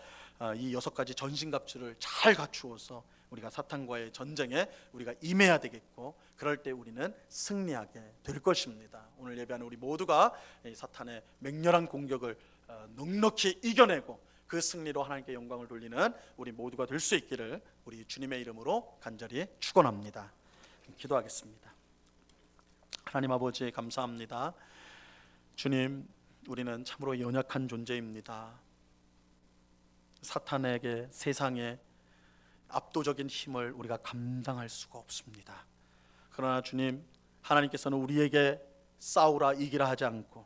이 6가지 전신갑주를 잘 갖추어서 우리가 사탄과의 전쟁에 우리가 임해야 되겠고, 그럴 때 우리는 승리하게 될 것입니다. 오늘 예배하는 우리 모두가 사탄의 맹렬한 공격을 넉넉히 이겨내고 그 승리로 하나님께 영광을 돌리는 우리 모두가 될 수 있기를 우리 주님의 이름으로 간절히 축원합니다. 기도하겠습니다. 하나님 아버지, 감사합니다. 주님, 우리는 참으로 연약한 존재입니다. 사탄에게, 세상에 압도적인 힘을 우리가 감당할 수가 없습니다. 그러나 주님, 하나님께서는 우리에게 싸우라 이기라 하지 않고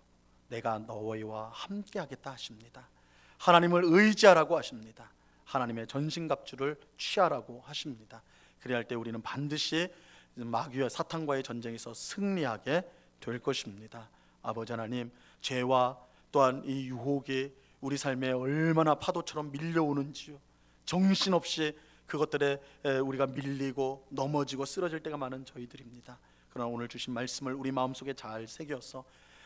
내가 너희와 함께 하겠다 하십니다. 하나님을 의지하라고 하십니다. 하나님의 전신갑주를 취하라고 하십니다. 그래야 할 때 우리는 반드시 마귀와 사탄과의 전쟁에서 승리하게 될 것입니다. 아버지 하나님, 죄와 또한 이 유혹이 우리 삶에 얼마나 파도처럼 밀려오는지요. 정신없이 그것들에 우리가 밀리고 넘어지고 쓰러질 때가 많은 저희들입니다. 그러나 오늘 주신 말씀을 우리 마음속에 잘 새겨서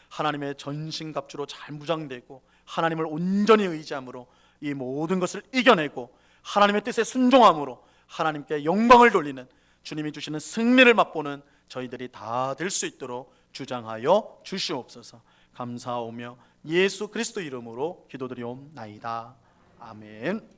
하나님의 전신갑주로 잘 무장되고 하나님을 온전히 의지함으로 이 모든 것을 이겨내고 하나님의 뜻에 순종함으로 하나님께 영광을 돌리는, 주님이 주시는 승리를 맛보는 저희들이 다 될 수 있도록 주장하여 주시옵소서. 감사하오며 예수 그리스도 이름으로 기도드리옵나이다. 아멘.